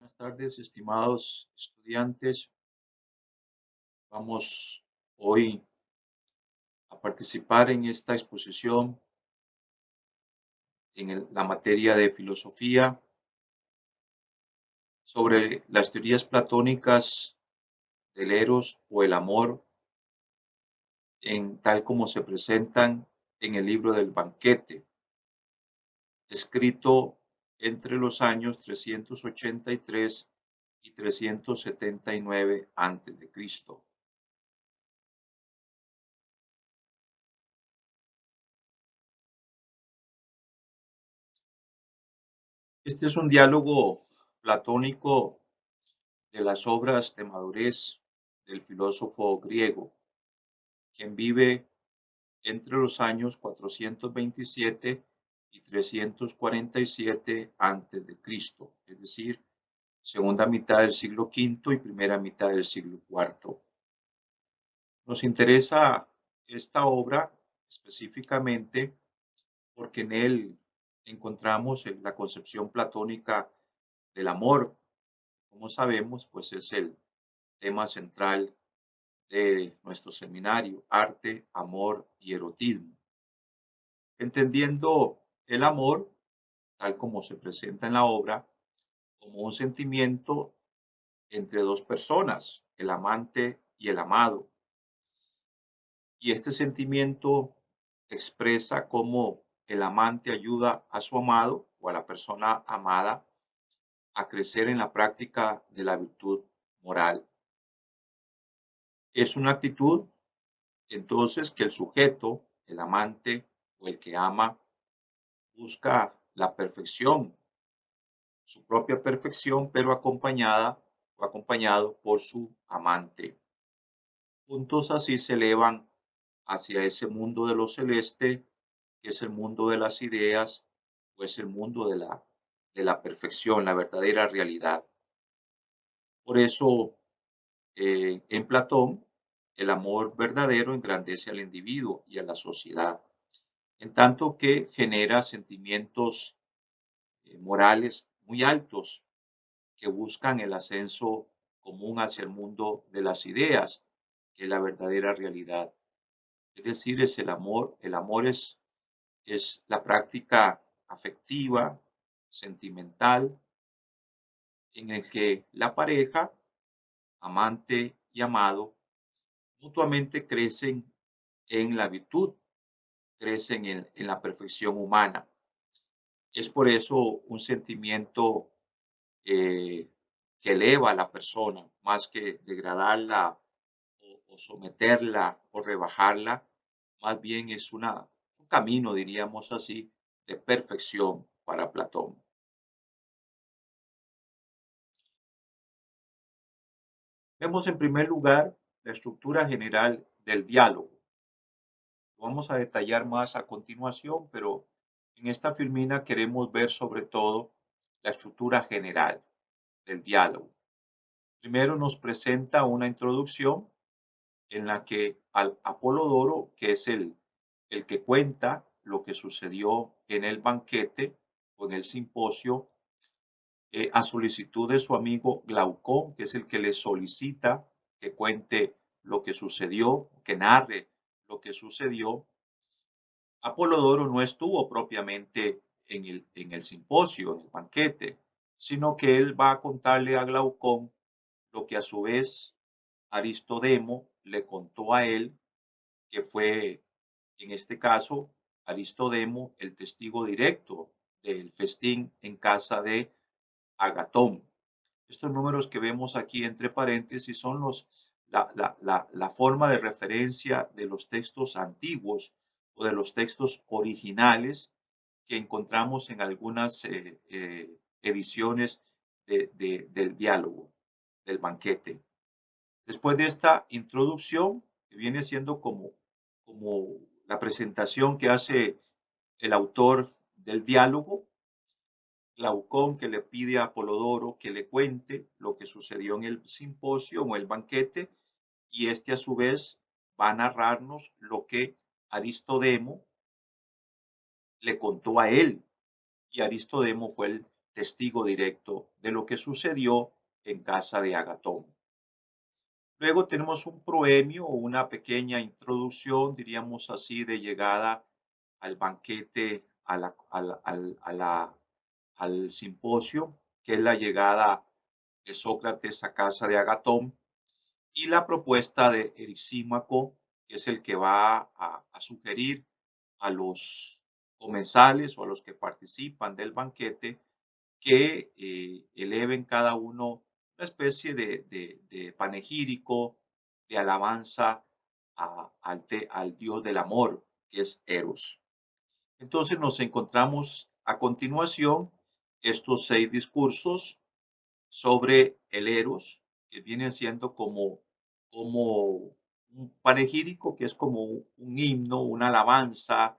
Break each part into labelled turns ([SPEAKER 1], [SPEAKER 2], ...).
[SPEAKER 1] Buenas tardes, estimados estudiantes. Vamos hoy a participar en esta exposición en la materia de filosofía sobre las teorías platónicas del eros o el amor en tal como se presentan en el libro del Banquete, escrito entre los años 383 y 379 a.C. Este es un diálogo platónico de las obras de madurez del filósofo griego, quien vive entre los años 427 y 347 a.C., es decir, segunda mitad del siglo V y primera mitad del siglo IV. Nos interesa esta obra específicamente porque en él encontramos la concepción platónica del amor. Como sabemos, pues es el tema central de nuestro seminario, Arte, Amor y Erotismo. Entendiendo el amor, tal como se presenta en la obra, como un sentimiento entre dos personas, el amante y el amado. Y este sentimiento expresa cómo el amante ayuda a su amado o a la persona amada a crecer en la práctica de la virtud moral. Es una actitud entonces que el sujeto, el amante o el que ama, busca la perfección, su propia perfección, pero acompañada o acompañado por su amante. Juntos así se elevan hacia ese mundo de lo celeste, que es el mundo de las ideas, o es el mundo de la perfección, la verdadera realidad. Por eso, en Platón, el amor verdadero engrandece al individuo y a la sociedad, en tanto que genera sentimientos morales muy altos que buscan el ascenso común hacia el mundo de las ideas, que es la verdadera realidad. Es decir, es el amor es la práctica afectiva, sentimental, en el que la pareja, amante y amado, mutuamente crecen en la virtud, crecen en la perfección humana. Es por eso un sentimiento que eleva a la persona, más que degradarla o someterla o rebajarla, más bien es un camino, diríamos así, de perfección para Platón. Vemos en primer lugar la estructura general del diálogo. Lo vamos a detallar más a continuación, pero en esta filmina queremos ver sobre todo la estructura general del diálogo. Primero nos presenta una introducción en la que al Apolodoro, que es el que cuenta lo que sucedió en el banquete o en el simposio, a solicitud de su amigo Glaucón, que es el que le solicita que cuente lo que sucedió, que narre lo que sucedió. Apolodoro no estuvo propiamente en el simposio, en el banquete, sino que él va a contarle a Glaucón lo que a su vez Aristodemo le contó a él, que fue en este caso Aristodemo el testigo directo del festín en casa de Agatón. Estos números que vemos aquí entre paréntesis son la forma de referencia de los textos antiguos o de los textos originales que encontramos en algunas ediciones del diálogo, del banquete. Después de esta introducción, que viene siendo como la presentación que hace el autor del diálogo, Glaucón, que le pide a Apolodoro que le cuente lo que sucedió en el simposio o el banquete, y este a su vez va a narrarnos lo que Aristodemo le contó a él, y Aristodemo fue testigo directo de lo que sucedió en casa de Agatón. Luego tenemos un proemio o una pequeña introducción, diríamos así, de llegada al banquete, al simposio, que es la llegada de Sócrates a casa de Agatón, y la propuesta de Erisímaco, que es el que va a sugerir a los comensales o a los que participan del banquete que eleven cada uno una especie de panegírico, de alabanza al dios del amor, que es Eros. Entonces nos encontramos a continuación estos 6 discursos sobre el Eros, que vienen siendo como un panegírico, que es como un himno, una alabanza,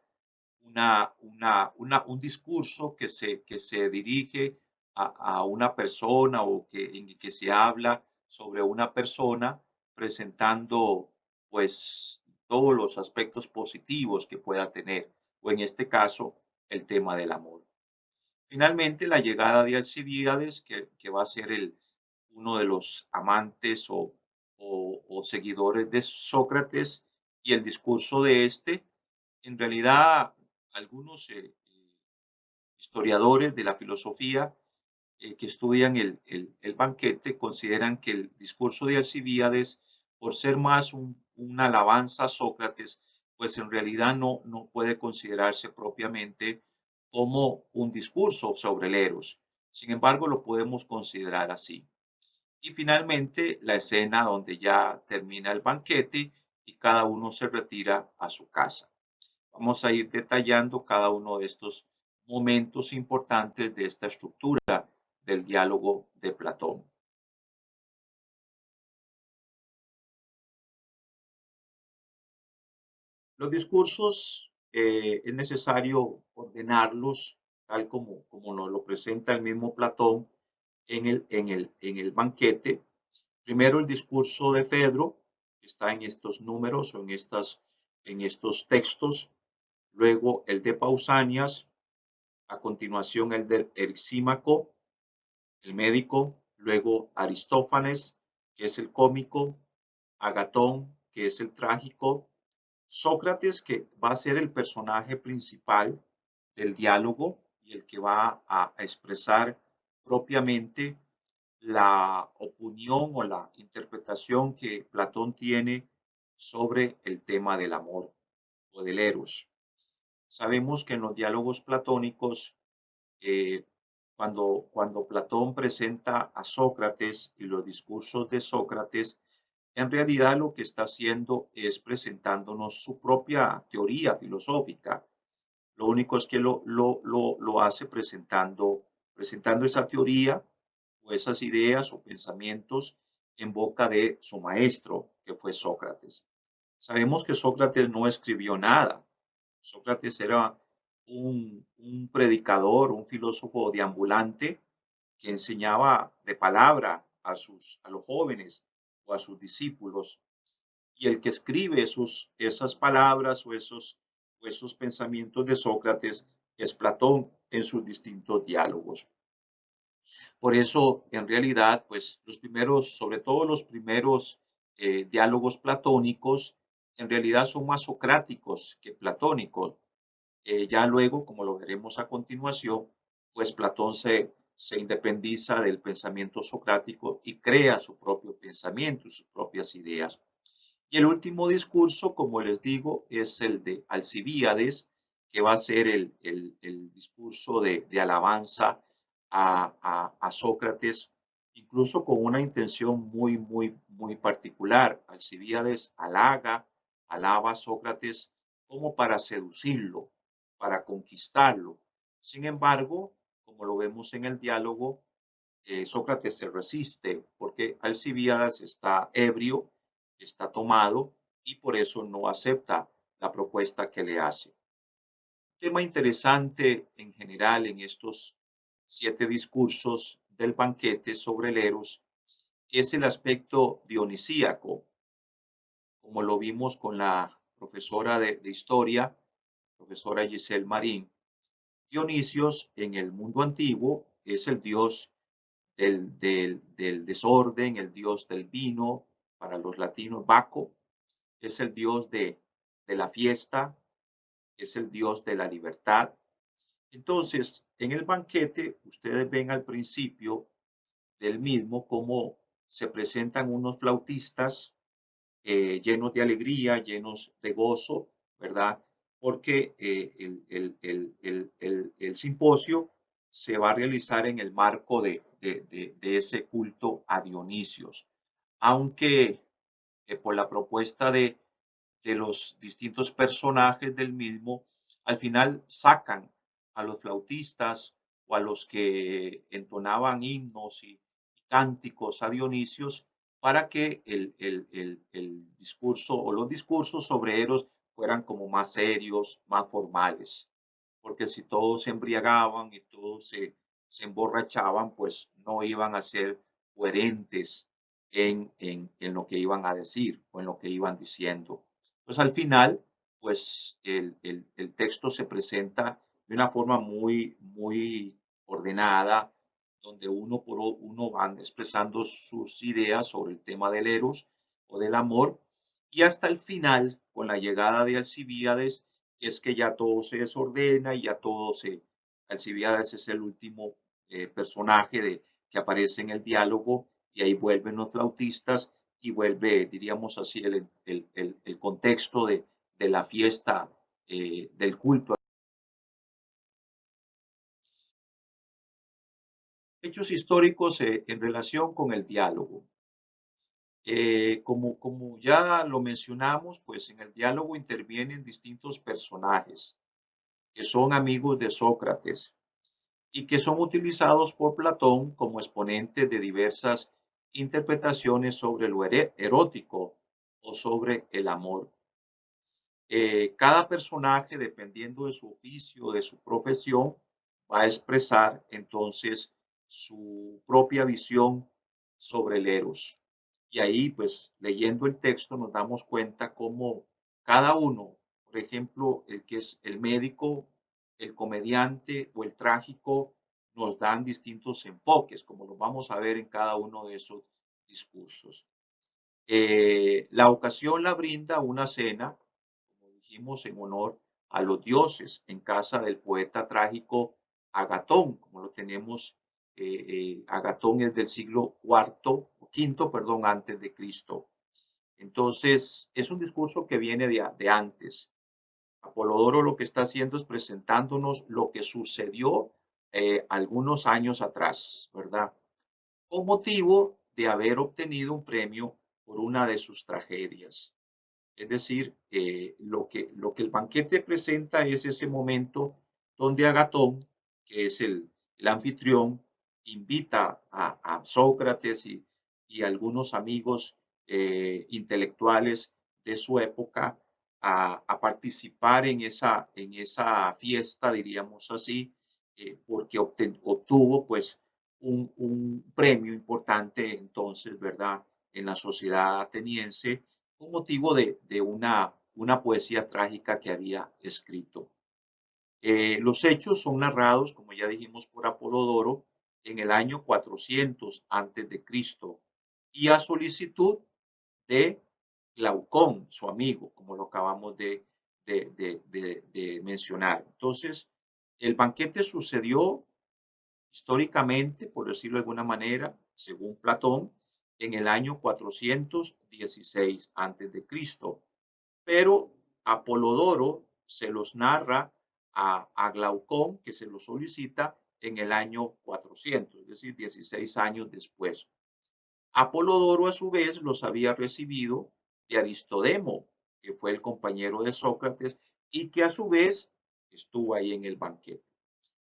[SPEAKER 1] un discurso que se dirige a una persona o en que se habla sobre una persona presentando pues todos los aspectos positivos que pueda tener, o en este caso el tema del amor. Finalmente, la llegada de Alcibíades, que va a ser uno de los amantes o seguidores de Sócrates, y el discurso de este, en realidad algunos historiadores de la filosofía que estudian el banquete consideran que el discurso de Alcibíades, por ser más una alabanza a Sócrates, pues en realidad no puede considerarse propiamente como un discurso sobre el Eros. Sin embargo, lo podemos considerar así. Y finalmente, la escena donde ya termina el banquete y cada uno se retira a su casa. Vamos a ir detallando cada uno de estos momentos importantes de esta estructura del diálogo de Platón. Los discursos es necesario ordenarlos tal como nos lo presenta el mismo Platón en el banquete. Primero el discurso de Fedro, que está en estos números o en estos textos. Luego el de Pausanias, a continuación el de Erxímaco, el médico, luego Aristófanes, que es el cómico, Agatón, que es el trágico, Sócrates, que va a ser el personaje principal del diálogo y el que va a expresar propiamente la opinión o la interpretación que Platón tiene sobre el tema del amor o del eros. Sabemos que en los diálogos platónicos, eh, cuando Platón presenta a Sócrates y los discursos de Sócrates, en realidad lo que está haciendo es presentándonos su propia teoría filosófica. Lo único es que lo hace presentando esa teoría o esas ideas o pensamientos en boca de su maestro, que fue Sócrates. Sabemos que Sócrates no escribió nada. Sócrates era un predicador, un filósofo deambulante que enseñaba de palabra a los jóvenes o a sus discípulos. Y el que escribe esas palabras o esos pensamientos de Sócrates es Platón en sus distintos diálogos. Por eso, en realidad, pues los primeros, sobre todo los primeros diálogos platónicos, en realidad son más socráticos que platónicos. Ya luego, como lo veremos a continuación, pues Platón se independiza del pensamiento socrático y crea su propio pensamiento, sus propias ideas. Y el último discurso, como les digo, es el de Alcibíades, que va a ser el discurso de alabanza a Sócrates, incluso con una intención muy particular. Alcibíades alaba a Sócrates como para seducirlo, para conquistarlo. Sin embargo, como lo vemos en el diálogo, Sócrates se resiste porque Alcibíades está ebrio, está tomado y por eso no acepta la propuesta que le hace. Un tema interesante en general en estos 7 discursos del banquete sobre el Eros es el aspecto dionisíaco, como lo vimos con la profesora de historia, profesora Giselle Marín. Dionisios en el mundo antiguo es el dios del desorden, el dios del vino, para los latinos Baco, es el dios de la fiesta, es el dios de la libertad. Entonces, en el banquete, ustedes ven al principio del mismo cómo se presentan unos flautistas llenos de alegría, llenos de gozo, ¿verdad? Porque el simposio se va a realizar en el marco de ese culto a Dionisios, aunque por la propuesta de los distintos personajes del mismo, al final sacan a los flautistas o a los que entonaban himnos y cánticos a Dionisios para que el discurso o los discursos sobre Eros fueran como más serios, más formales. Porque si todos se embriagaban y todos se emborrachaban, pues no iban a ser coherentes en lo que iban a decir o en lo que iban diciendo. Pues al final, pues el texto se presenta de una forma muy ordenada, donde uno por uno van expresando sus ideas sobre el tema del eros o del amor, y hasta el final, con la llegada de Alcibíades, es que ya todo se desordena y ya todo se... Alcibíades es el último personaje que aparece en el diálogo, y ahí vuelven los flautistas y vuelve, diríamos así, el contexto de la fiesta, del culto. Hechos históricos en relación con el diálogo. Como ya lo mencionamos, pues en el diálogo intervienen distintos personajes que son amigos de Sócrates y que son utilizados por Platón como exponentes de diversas interpretaciones sobre lo erótico o sobre el amor. Cada personaje, dependiendo de su oficio, de su profesión, va a expresar entonces su propia visión sobre el eros. Y ahí, pues, leyendo el texto, nos damos cuenta cómo cada uno, por ejemplo, el que es el médico, el comediante o el trágico, nos dan distintos enfoques, como lo vamos a ver en cada uno de esos discursos. La ocasión la brinda una cena, como dijimos, en honor a los dioses en casa del poeta trágico Agatón, como lo tenemos. Agatón es del siglo quinto, perdón, antes de Cristo. Entonces, es un discurso que viene de antes. Apolodoro lo que está haciendo es presentándonos lo que sucedió algunos años atrás, ¿verdad? Con motivo de haber obtenido un premio por una de sus tragedias. Es decir, lo que el banquete presenta es ese momento donde Agatón, que es el anfitrión, invita a Sócrates y algunos amigos intelectuales de su época a participar en esa fiesta, diríamos así, porque obtuvo pues un premio importante entonces, ¿verdad?, en la sociedad ateniense con motivo de una poesía trágica que había escrito. Los hechos son narrados, como ya dijimos, por Apolodoro en el año 400 antes de Cristo y a solicitud de Glaucón, su amigo, como lo acabamos de mencionar. Entonces, el banquete sucedió históricamente, por decirlo de alguna manera, según Platón, en el año 416 a.C., pero Apolodoro se los narra a Glaucón, que se los solicita en el año 400, es decir, 16 años después. Apolodoro, a su vez, los había recibido de Aristodemo, que fue el compañero de Sócrates y que a su vez estuvo ahí en el banquete.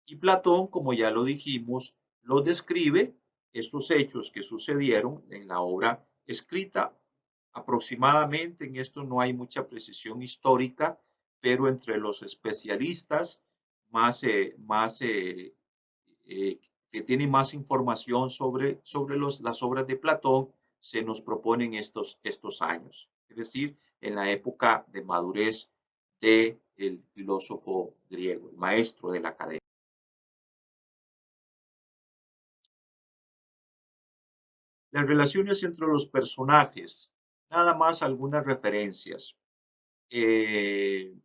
[SPEAKER 1] Y Platón, como ya lo dijimos, lo describe, estos hechos que sucedieron en la obra escrita aproximadamente, en esto no hay mucha precisión histórica, pero entre los especialistas que tienen más información sobre las obras de Platón, se nos proponen estos años, es decir, en la época de madurez del filósofo griego, el maestro de la academia. Las relaciones entre los personajes, nada más algunas referencias. Eh,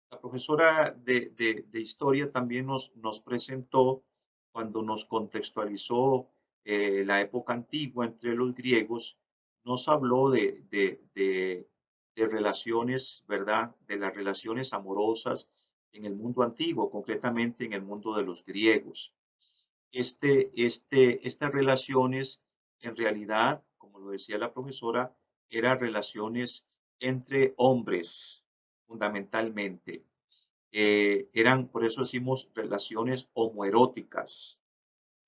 [SPEAKER 1] la profesora de historia también nos presentó, cuando nos contextualizó la época antigua entre los griegos, nos habló de relaciones, ¿verdad? De las relaciones amorosas en el mundo antiguo, concretamente en el mundo de los griegos. Estas relaciones, en realidad, como lo decía la profesora, eran relaciones entre hombres, fundamentalmente. Eran, por eso decimos, relaciones homoeróticas.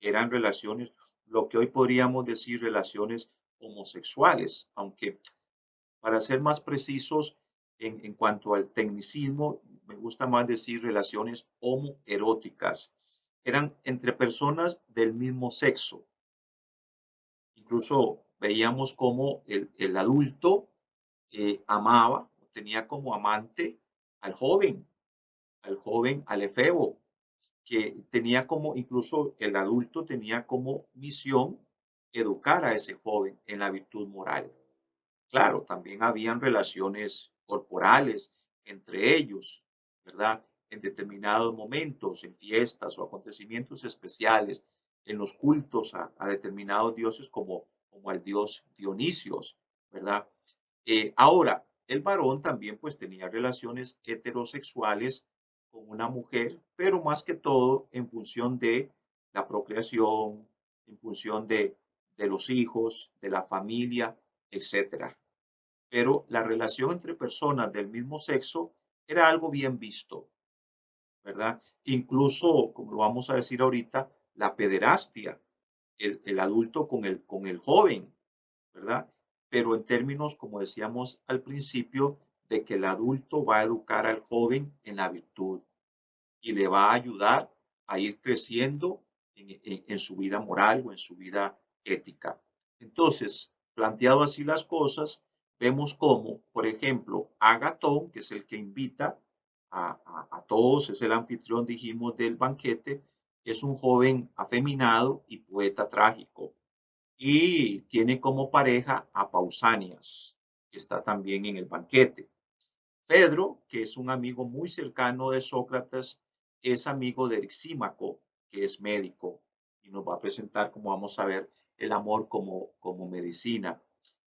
[SPEAKER 1] Eran relaciones, lo que hoy podríamos decir relaciones homosexuales, aunque para ser más precisos en cuanto al tecnicismo, me gusta más decir relaciones homoeróticas. Eran entre personas del mismo sexo. Incluso veíamos cómo el adulto amaba, tenía como amante al joven, al efebo, que tenía como, incluso el adulto tenía como misión educar a ese joven en la virtud moral. Claro, también habían relaciones corporales entre ellos, ¿verdad? En determinados momentos, en fiestas o acontecimientos especiales, en los cultos a determinados dioses como al dios Dionisios, ¿verdad? Ahora, el varón también pues tenía relaciones heterosexuales con una mujer, pero más que todo en función de la procreación, en función de los hijos, de la familia, etcétera. Pero la relación entre personas del mismo sexo era algo bien visto, ¿verdad? Incluso, como lo vamos a decir ahorita, la pederastia, el adulto con el joven, ¿verdad? Pero en términos, como decíamos al principio, de que el adulto va a educar al joven en la virtud y le va a ayudar a ir creciendo en su vida moral o en su vida ética. Entonces, planteado así las cosas, vemos cómo, por ejemplo, Agatón, que es el que invita a todos, es el anfitrión, dijimos, del banquete, es un joven afeminado y poeta trágico. Y tiene como pareja a Pausanias, que está también en el banquete. Fedro, que es un amigo muy cercano de Sócrates, es amigo de Erixímaco, que es médico, y nos va a presentar, como vamos a ver, el amor como medicina.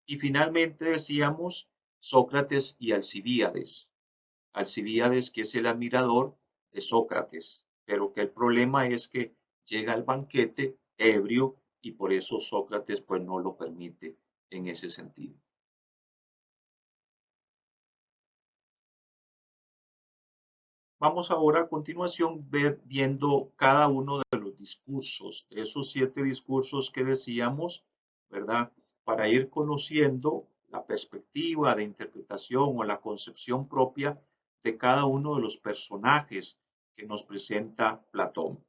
[SPEAKER 1] Y finalmente decíamos Sócrates y Alcibíades. Alcibíades, que es el admirador de Sócrates, pero que el problema es que llega al banquete ebrio y por eso Sócrates pues no lo permite en ese sentido. Vamos ahora a continuación viendo cada uno de los discursos, de esos 7 discursos que decíamos, ¿verdad? Para ir conociendo la perspectiva de interpretación o la concepción propia de cada uno de los personajes que nos presenta Platón.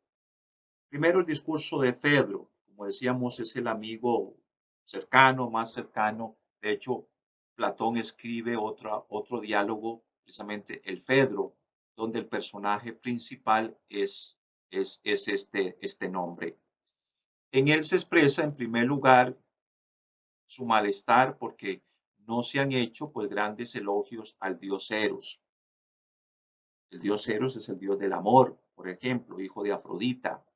[SPEAKER 1] Primero el discurso de Fedro, como decíamos, es el amigo cercano, más cercano. De hecho, Platón escribe otro diálogo, precisamente el Fedro, donde el personaje principal es este nombre. En él se expresa, en primer lugar, su malestar porque no se han hecho pues grandes elogios al dios Eros. El dios Eros es el dios del amor, por ejemplo, hijo de Afrodita.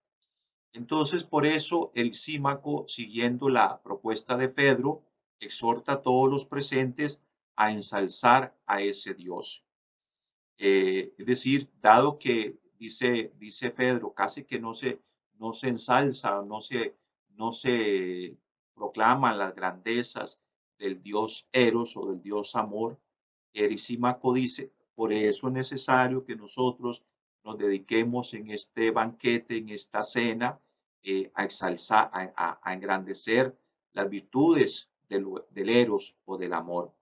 [SPEAKER 1] Entonces, por eso el Símaco, siguiendo la propuesta de Fedro, exhorta a todos los presentes a ensalzar a ese Dios. Es decir, dado que dice Fedro, casi que no se ensalza, no se proclaman las grandezas del Dios Eros o del Dios Amor, Erisímaco dice, por eso es necesario que nosotros nos dediquemos en este banquete, en esta cena, a exalzar, a engrandecer las virtudes del Eros o del amor.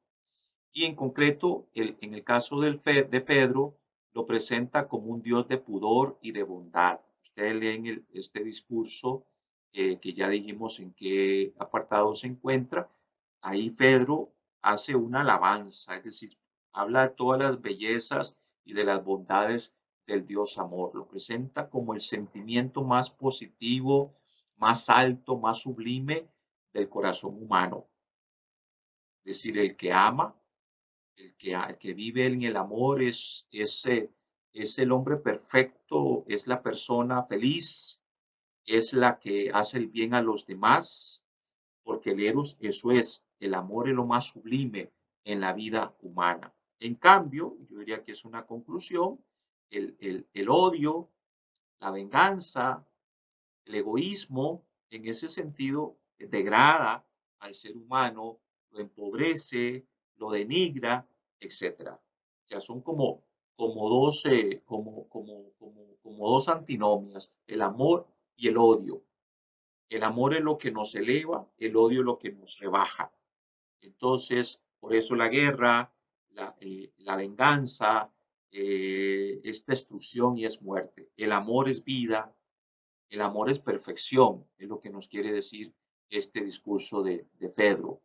[SPEAKER 1] Y en concreto, en el caso de Fedro, lo presenta como un Dios de pudor y de bondad. Ustedes leen este discurso, que ya dijimos en qué apartado se encuentra. Ahí Fedro hace una alabanza, es decir, habla de todas las bellezas y de las bondades del Dios amor. Lo presenta como el sentimiento más positivo, más alto, más sublime del corazón humano. Es decir, el que ama, el que vive en el amor es el hombre perfecto, es la persona feliz, es la que hace el bien a los demás, porque el eros, eso es, el amor es lo más sublime en la vida humana. En cambio, yo diría que es una conclusión, el odio, la venganza, el egoísmo, en ese sentido, degrada al ser humano, lo empobrece, lo denigra, etcétera. O sea, son como dos antinomias, el amor y el odio. El amor es lo que nos eleva, el odio es lo que nos rebaja. Entonces, por eso la guerra, la venganza, es destrucción y es muerte. El amor es vida, el amor es perfección, es lo que nos quiere decir este discurso de Fedro.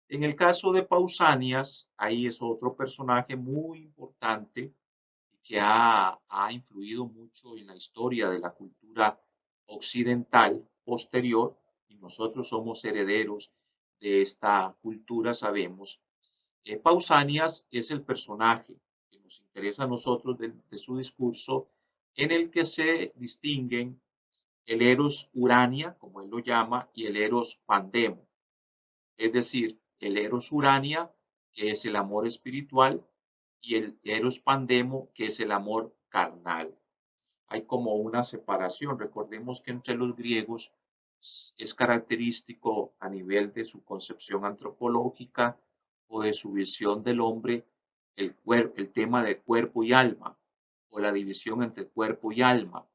[SPEAKER 1] En el caso de Pausanias, ahí es otro personaje muy importante que ha influido mucho en la historia de la cultura occidental posterior, y nosotros somos herederos de esta cultura, sabemos. Pausanias es el personaje que nos interesa a nosotros de su discurso, en el que se distinguen el eros urania, como él lo llama, y el eros pandemo. Es decir, el eros urania, que es el amor espiritual, y el eros pandemo, que es el amor carnal. Hay como una separación. Recordemos que entre los griegos es característico a nivel de su concepción antropológica o de su visión del hombre el tema de cuerpo y alma o la división entre cuerpo y alma.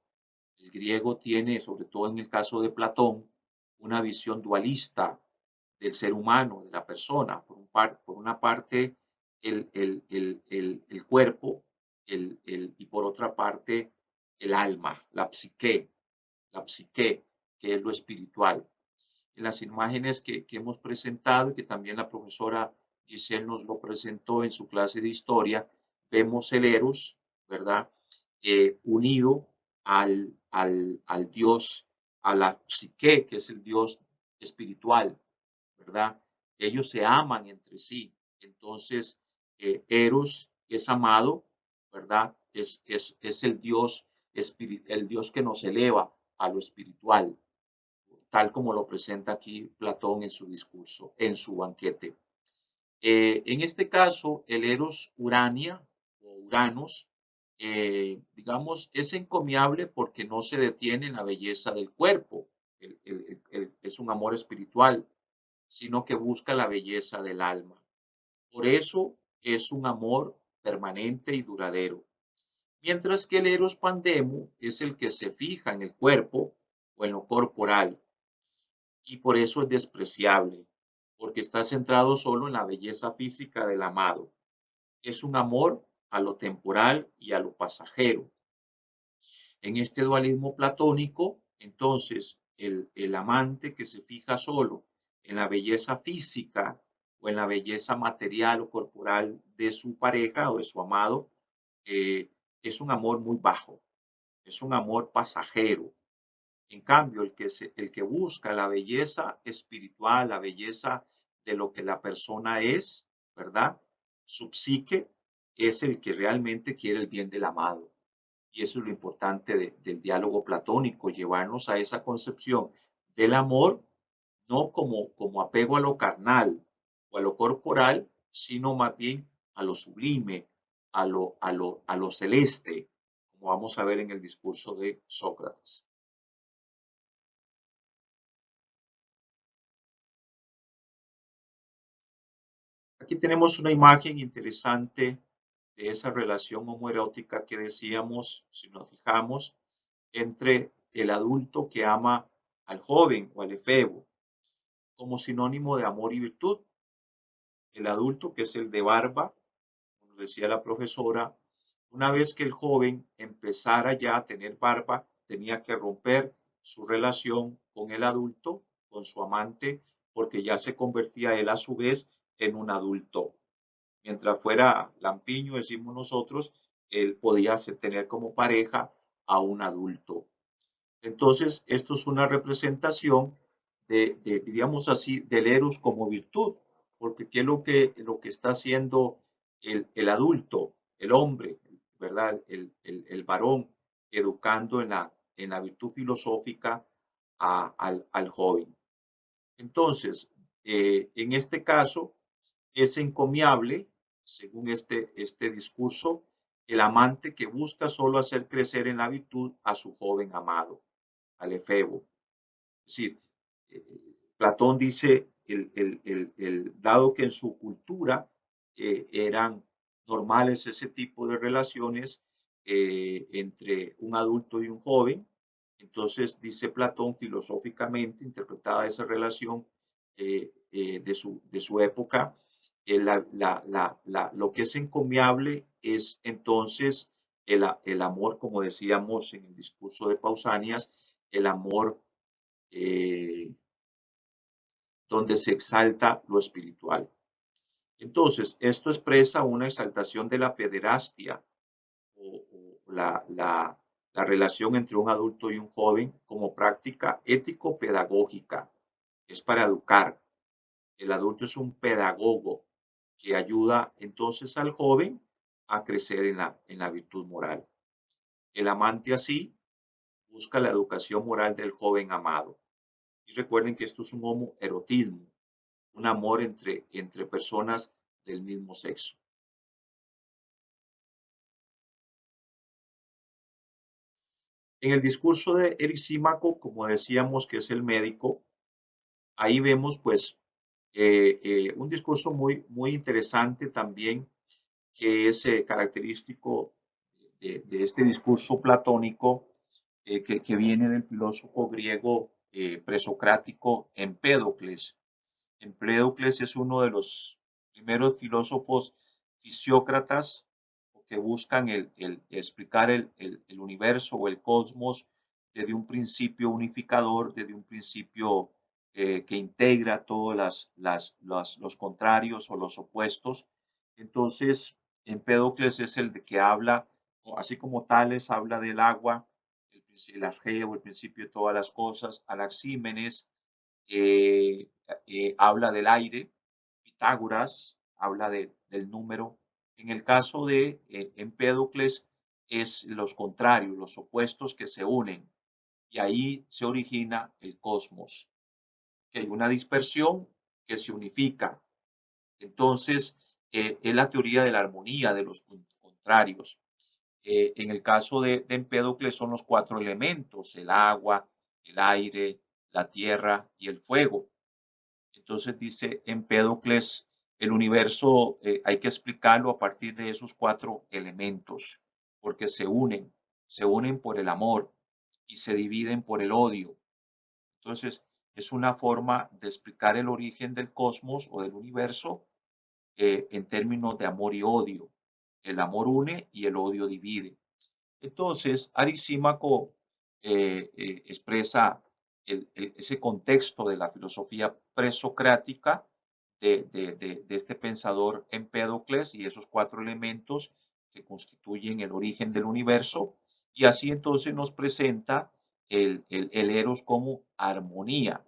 [SPEAKER 1] El griego tiene, sobre todo en el caso de Platón, una visión dualista del ser humano, de la persona. Por una parte, el cuerpo y por otra parte, el alma, la psique, que es lo espiritual. En las imágenes que hemos presentado y que también la profesora Giselle nos lo presentó en su clase de historia, vemos el Eros, ¿verdad? Unido al Dios, a la psique, que es el Dios espiritual, ¿verdad? Ellos se aman entre sí. Entonces, Eros es amado, ¿verdad? Es el Dios que nos eleva a lo espiritual, tal como lo presenta aquí Platón en su discurso, en su banquete. En este caso, el Eros Urania o Uranos, digamos, es encomiable porque no se detiene en la belleza del cuerpo, es un amor espiritual, sino que busca la belleza del alma. Por eso es un amor permanente y duradero. Mientras que el Eros Pandemo es el que se fija en el cuerpo o en lo corporal, y por eso es despreciable, porque está centrado solo en la belleza física del amado. Es un amor a lo temporal y a lo pasajero. En este dualismo platónico, entonces, el amante que se fija solo en la belleza física o en la belleza material o corporal de su pareja o de su amado, eh, es un amor muy bajo, es un amor pasajero. En cambio, el que busca la belleza espiritual, la belleza de lo que la persona es, ¿verdad? Su psique es el que realmente quiere el bien del amado. Y eso es lo importante del diálogo platónico, llevarnos a esa concepción del amor, no como apego a lo carnal o a lo corporal, sino más bien a lo sublime, a lo celeste, como vamos a ver en el discurso de Sócrates. Aquí tenemos una imagen interesante de esa relación homoerótica que decíamos, si nos fijamos, entre el adulto que ama al joven o al efebo, como sinónimo de amor y virtud. El adulto, que es el de barba, como decía la profesora, una vez que el joven empezara ya a tener barba, tenía que romper su relación con el adulto, con su amante, porque ya se convertía él a su vez en un adulto. Mientras fuera lampiño, decimos nosotros, él podía tener como pareja a un adulto. Entonces, esto es una representación diríamos así, del eros como virtud, porque ¿qué es lo que está haciendo el adulto, el hombre, ¿verdad? El varón, educando en la virtud filosófica al joven. Entonces, en este caso, es encomiable, según este discurso, el amante que busca solo hacer crecer en la virtud a su joven amado, al efebo. Es decir, eh, Platón dice, dado que en su cultura eran normales ese tipo de relaciones entre un adulto y un joven, entonces dice Platón filosóficamente, interpretada esa relación de su época, lo que es encomiable es entonces el amor, como decíamos en el discurso de Pausanias, el amor eh, donde se exalta lo espiritual. Entonces, esto expresa una exaltación de la pederastia o la relación entre un adulto y un joven como práctica ético-pedagógica. Es para educar. El adulto es un pedagogo que ayuda entonces al joven a crecer en la virtud moral. El amante así busca la educación moral del joven amado. Y recuerden que esto es un homoerotismo, un amor entre personas del mismo sexo. En el discurso de Erisímaco, como decíamos que es el médico, ahí vemos pues un discurso muy interesante también que es característico de este discurso platónico que viene del filósofo griego presocrático Empédocles. Empédocles es uno de los primeros filósofos fisiócratas que buscan explicar el universo o el cosmos desde un principio unificador, desde un principio que integra todos los contrarios o los opuestos. Entonces, Empédocles es el de que habla, así como Tales habla del agua, el arjeo, el principio de todas las cosas, Anaxímenes eh, habla del aire, Pitágoras habla del número. En el caso de Empédocles es los contrarios, los opuestos que se unen y ahí se origina el cosmos, que hay una dispersión que se unifica. Entonces, es la teoría de la armonía de los contrarios. En el caso de Empédocles son los cuatro elementos, el agua, el aire, la tierra y el fuego. Entonces dice Empédocles, el universo hay que explicarlo a partir de esos cuatro elementos, porque se unen por el amor y se dividen por el odio. Entonces, es una forma de explicar el origen del cosmos o del universo en términos de amor y odio. El amor une y el odio divide. Entonces, Arisímaco expresa ese contexto de la filosofía presocrática de este pensador Empédocles y esos cuatro elementos que constituyen el origen del universo. Y así entonces nos presenta el eros como armonía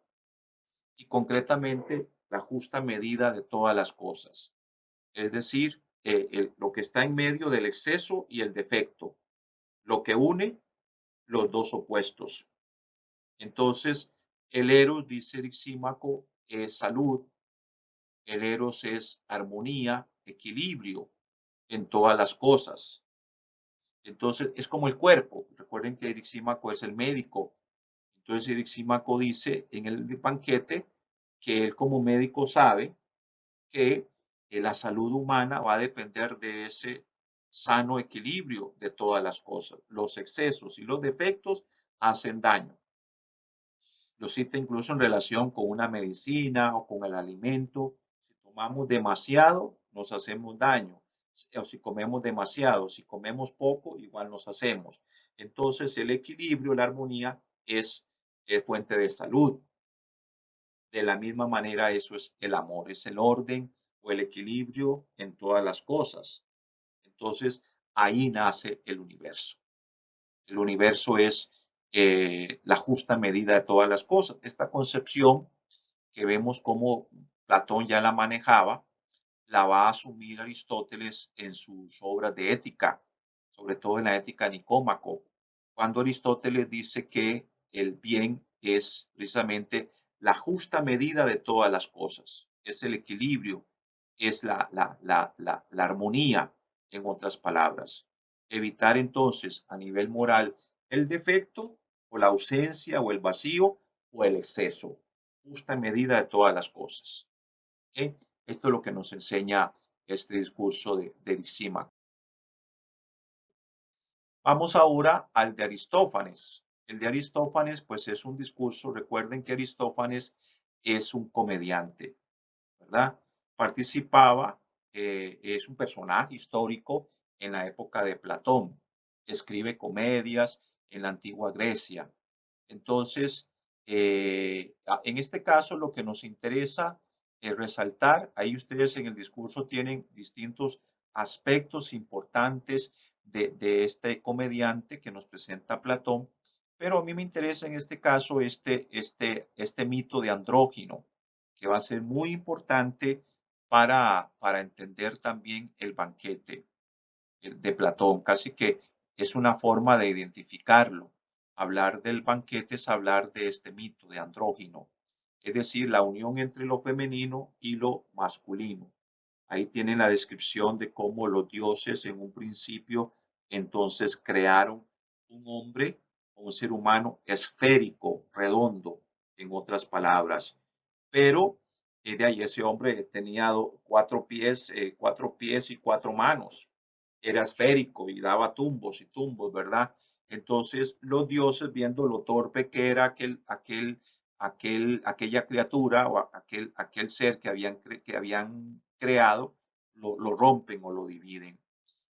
[SPEAKER 1] y concretamente la justa medida de todas las cosas. Es decir, lo que está en medio del exceso y el defecto, lo que une los dos opuestos. Entonces, el eros, dice Erisímaco, es salud, el eros es armonía, equilibrio en todas las cosas. Entonces, es como el cuerpo. Recuerden que Erisímaco es el médico. Entonces, Erisímaco dice en el banquete que él como médico sabe que la salud humana va a depender de ese sano equilibrio de todas las cosas. Los excesos y los defectos hacen daño. Lo cita incluso en relación con una medicina o con el alimento. Si tomamos demasiado, nos hacemos daño. O si comemos demasiado, si comemos poco, igual nos hacemos. Entonces, el equilibrio, la armonía es fuente de salud. De la misma manera, eso es el amor, es el orden o el equilibrio en todas las cosas. Entonces, ahí nace el universo. El universo es la justa medida de todas las cosas. Esta concepción que vemos como Platón ya la manejaba, la va a asumir Aristóteles en sus obras de ética, sobre todo en la Ética Nicómaco, cuando Aristóteles dice que el bien es precisamente la justa medida de todas las cosas, es el equilibrio, es la armonía, en otras palabras. Evitar entonces a nivel moral el defecto o la ausencia o el vacío o el exceso, justa medida de todas las cosas. ¿Okay? Esto es lo que nos enseña este discurso de Lisímaco. Vamos ahora al de Aristófanes. El de Aristófanes, pues es un discurso, recuerden que Aristófanes es un comediante, ¿verdad? Participaba, es un personaje histórico en la época de Platón. Escribe comedias en la antigua Grecia. Entonces, en este caso, lo que nos interesa resaltar, ahí ustedes en el discurso tienen distintos aspectos importantes de este comediante que nos presenta Platón, pero a mí me interesa en este caso este mito de Andrógino, que va a ser muy importante para entender también el banquete de Platón, casi que es una forma de identificarlo. Hablar del banquete es hablar de este mito de andrógino, es decir, la unión entre lo femenino y lo masculino. Ahí tienen la descripción de cómo los dioses en un principio entonces crearon un hombre, un ser humano esférico, redondo, en otras palabras. Pero de ahí ese hombre tenía 4 pies y 4 manos. Era esférico y daba tumbos y tumbos, ¿verdad? Entonces los dioses, viendo lo torpe que era aquella criatura o aquel ser que habían creado, lo rompen o lo dividen.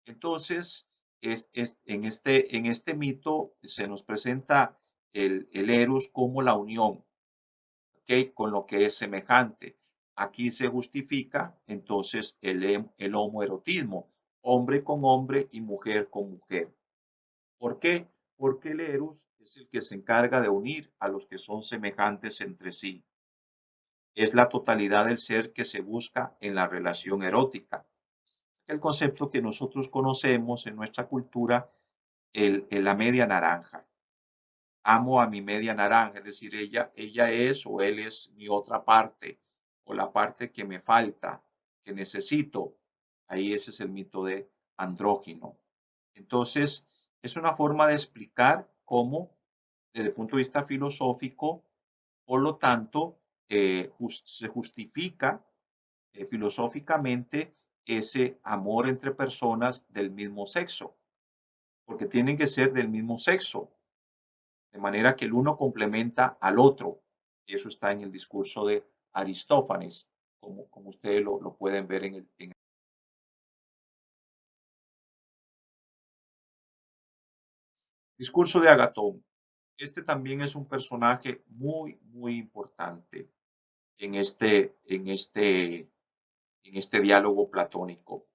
[SPEAKER 1] Entonces, en este mito se nos presenta el Eros como la unión, ¿okay? Con lo que es semejante. Aquí se justifica entonces el homoerotismo, hombre con hombre y mujer con mujer. ¿Por qué? Porque el Eros es el que se encarga de unir a los que son semejantes entre sí. Es la totalidad del ser que se busca en la relación erótica. El concepto que nosotros conocemos en nuestra cultura, la media naranja. Amo a mi media naranja, es decir, ella es o él es mi otra parte o la parte que me falta, que necesito. Ahí ese es el mito de andrógino. Entonces, es una forma de explicar cómo, desde el punto de vista filosófico, por lo tanto, se justifica filosóficamente ese amor entre personas del mismo sexo, porque tienen que ser del mismo sexo, de manera que el uno complementa al otro. Y eso está en el discurso de Aristófanes, como ustedes lo pueden ver en el discurso de Agatón. Este también es un personaje muy, muy importante en este diálogo platónico.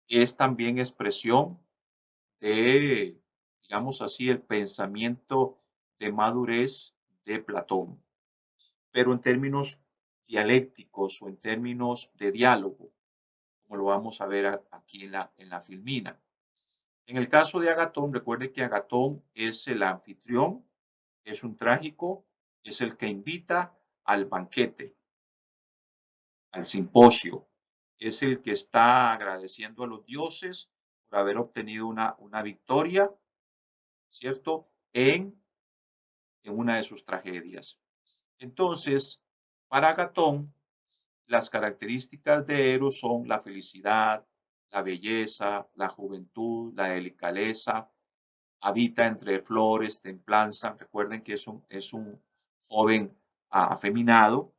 [SPEAKER 1] Es también expresión de, digamos así, el pensamiento de madurez de Platón, pero en términos dialécticos o en términos de diálogo, como lo vamos a ver aquí en la filmina. En el caso de Agatón, recuerde que Agatón es el anfitrión, es un trágico, es el que invita al banquete, al simposio, es el que está agradeciendo a los dioses por haber obtenido una victoria, ¿cierto? En una de sus tragedias. Entonces, para Agatón, las características de Eros son la felicidad, la belleza, la juventud, la delicadeza, habita entre flores, templanza. Recuerden que es un joven afeminado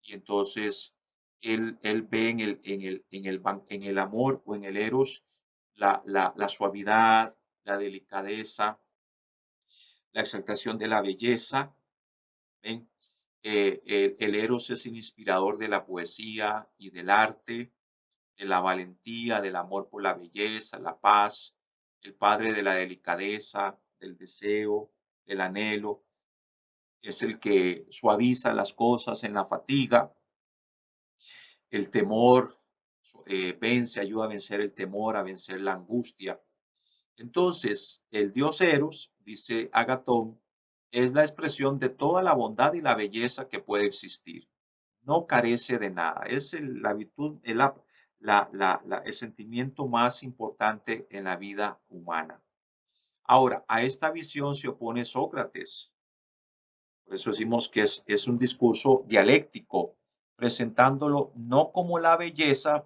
[SPEAKER 1] y entonces él ve en el amor o en el Eros la suavidad, la delicadeza, la exaltación de la belleza. ¿Ven? El Eros es el inspirador de la poesía y del arte. de la valentía, del amor por la belleza, la paz, el padre de la delicadeza, del deseo, del anhelo, es el que suaviza las cosas en la fatiga, el temor, vence, ayuda a vencer el temor, a vencer la angustia. Entonces, el dios Eros, dice Agatón, es la expresión de toda la bondad y la belleza que puede existir. No carece de nada. Es la virtud, el sentimiento más importante en la vida humana. Ahora, a esta visión se opone Sócrates. Por eso decimos que es un discurso dialéctico, presentándolo no como la belleza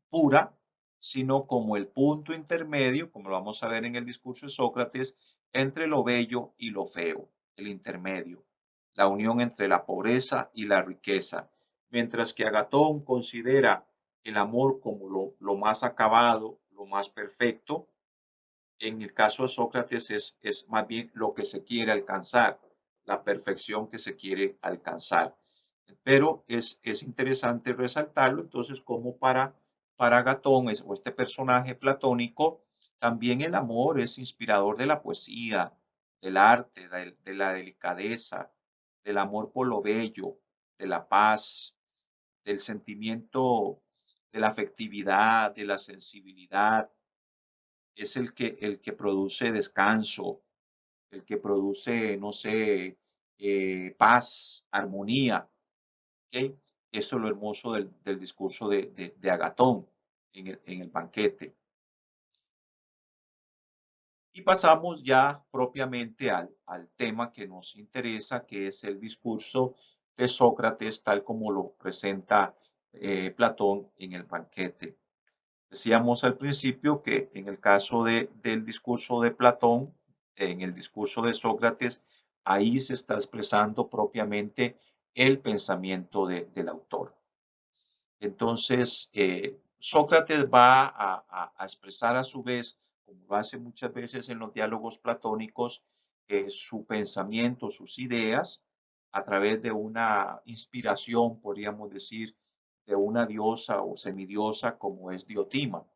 [SPEAKER 1] pura, sino como el punto intermedio, como lo vamos a ver en el discurso de Sócrates, entre lo bello y lo feo, el intermedio, la unión entre la pobreza y la riqueza, mientras que Agatón considera el amor como lo más acabado, lo más perfecto. En el caso de Sócrates es más bien lo que se quiere alcanzar, la perfección que se quiere alcanzar. Pero es interesante resaltarlo, entonces, como para Agatón o este personaje platónico, también el amor es inspirador de la poesía, del arte, de la delicadeza, del amor por lo bello, de la paz, del sentimiento, de la afectividad, de la sensibilidad. Es el que produce descanso, el que produce, no sé, paz, armonía. ¿Ok? Esto es lo hermoso del discurso de Agatón en el banquete. Y pasamos ya propiamente al tema que nos interesa, que es el discurso de Sócrates, tal como lo presenta Platón en el banquete. Decíamos al principio que en el caso del discurso de Platón, en el discurso de Sócrates, ahí se está expresando propiamente el pensamiento del autor. Entonces, Sócrates va a expresar a su vez, como lo hace muchas veces en los diálogos platónicos, su pensamiento, sus ideas, a través de una inspiración, podríamos decir, de una diosa o semidiosa como es Diotima.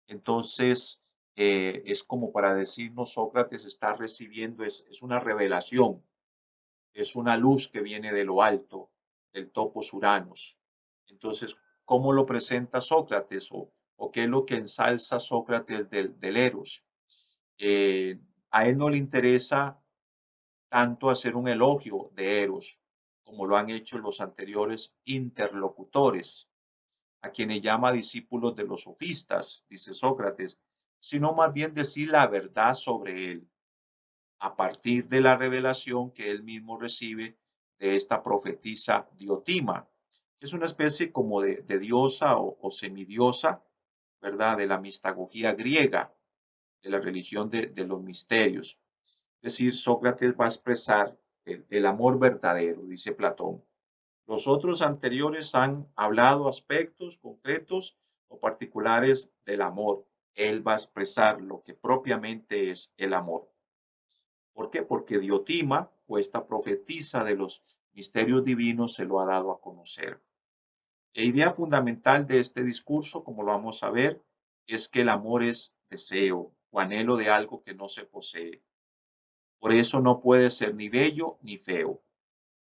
[SPEAKER 1] Entonces, es como para decirnos, Sócrates está recibiendo, es una revelación, es una luz que viene de lo alto, del topos Uranos. Entonces, ¿cómo lo presenta Sócrates o qué es lo que ensalza Sócrates del Eros? Eh, a él no le interesa tanto hacer un elogio de Eros, como lo han hecho los anteriores interlocutores, a quienes llama discípulos de los sofistas, dice Sócrates, sino más bien decir la verdad sobre él, a partir de la revelación que él mismo recibe de esta profetisa Diotima, que es una especie como de diosa o semidiosa, ¿verdad? De la mistagogía griega, de la religión de los misterios. Es decir, Sócrates va a expresar el amor verdadero, dice Platón. Los otros anteriores han hablado aspectos concretos o particulares del amor. Él va a expresar lo que propiamente es el amor. ¿Por qué? Porque Diotima, o esta profetisa de los misterios divinos, se lo ha dado a conocer. La idea fundamental de este discurso, como lo vamos a ver, es que el amor es deseo o anhelo de algo que no se posee. Por eso no puede ser ni bello ni feo.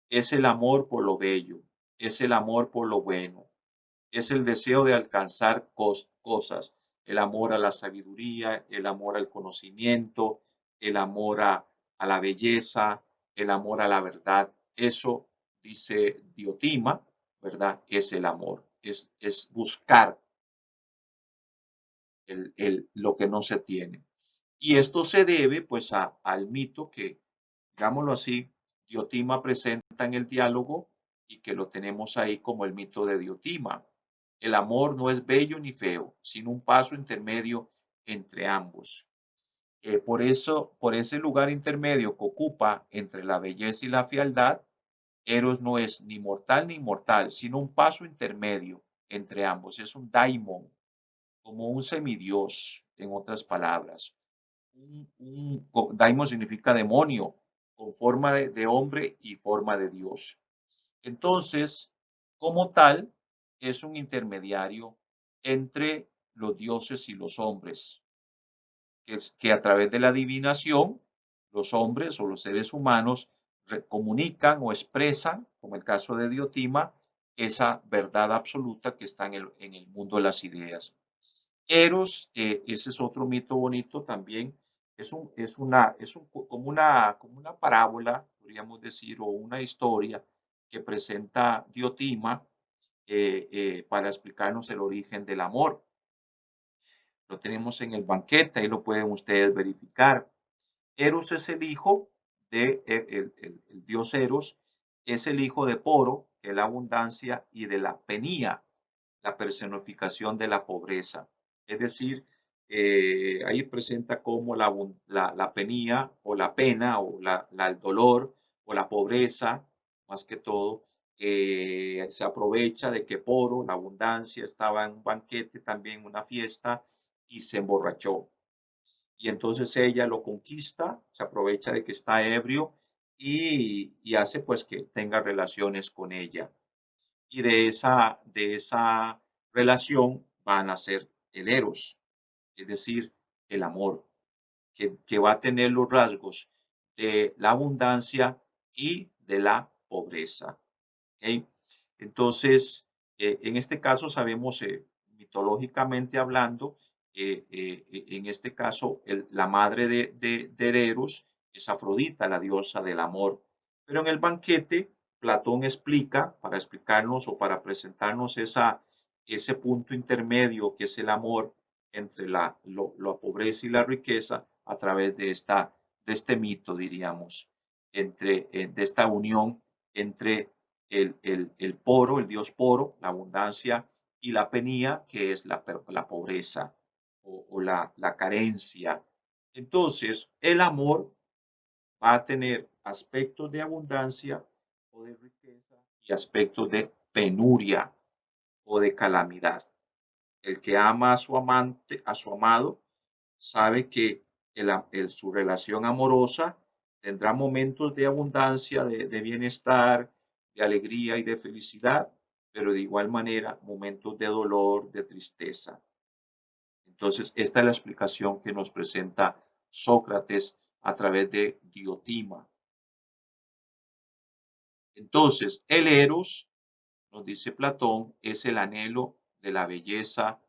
[SPEAKER 1] Es el amor por lo bello, es el amor por lo bueno, es el deseo de alcanzar cosas, el amor a la sabiduría, el amor al conocimiento, el amor a la belleza, el amor a la verdad. Eso, dice Diotima, ¿verdad? Es el amor, es buscar lo que no se tiene. Y esto se debe pues al mito que, digámoslo así, Diotima presenta en el diálogo y que lo tenemos ahí como el mito de Diotima. El amor no es bello ni feo, sino un paso intermedio entre ambos. Por eso, por ese lugar intermedio que ocupa entre la belleza y la fealdad, Eros no es ni mortal ni inmortal, sino un paso intermedio entre ambos. Es un daimon, como un semidios, en otras palabras. Daimon significa demonio, con forma de hombre y forma de Dios. Entonces, como tal, es un intermediario entre los dioses y los hombres, que es que a través de la adivinación los hombres o los seres humanos comunican o expresan, como el caso de Diotima, esa verdad absoluta que está en el mundo de las ideas. Eros, ese es otro mito bonito también, como una parábola, podríamos decir, o una historia que presenta Diotima para explicarnos el origen del amor. Lo tenemos en el banquete, ahí lo pueden ustedes verificar. Eros es el hijo de el dios Eros, es el hijo de Poro, de la abundancia, y de la Penía, la personificación de la pobreza. Es decir, ahí presenta cómo la penía o la pena o el dolor o la pobreza, más que todo, se aprovecha de que Poro, la abundancia, estaba en un banquete, también una fiesta, y se emborrachó. Y entonces ella lo conquista, se aprovecha de que está ebrio y hace pues que tenga relaciones con ella. Y de esa relación van a ser el eros, es decir, el amor, que va a tener los rasgos de la abundancia y de la pobreza. ¿Okay? Entonces, en este caso sabemos, mitológicamente hablando, en este caso, la madre de Eros es Afrodita, la diosa del amor. Pero en el banquete, Platón explica, para explicarnos o para presentarnos ese punto intermedio que es el amor entre la pobreza y la riqueza a través de este mito, diríamos, de esta unión entre el poro, el dios poro, la abundancia, y la penía, que es la pobreza o la carencia. Entonces, el amor va a tener aspectos de abundancia o de riqueza y aspectos de penuria o de calamidad. El que ama a su amante, a su amado, sabe que su relación amorosa tendrá momentos de abundancia, de bienestar, de alegría y de felicidad, pero de igual manera momentos de dolor, de tristeza. Entonces, esta es la explicación que nos presenta Sócrates a través de Diotima. Entonces, el eros, nos dice Platón, es el anhelo de la belleza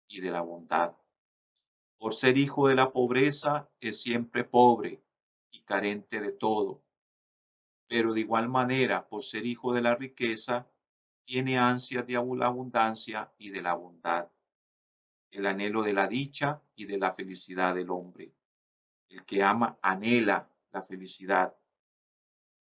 [SPEAKER 1] y de la bondad. Por ser hijo de la pobreza, es siempre pobre y carente de todo. Pero de igual manera, por ser hijo de la riqueza, tiene ansias de la abundancia y de la bondad, el anhelo de la dicha y de la felicidad del hombre. El que ama anhela la felicidad.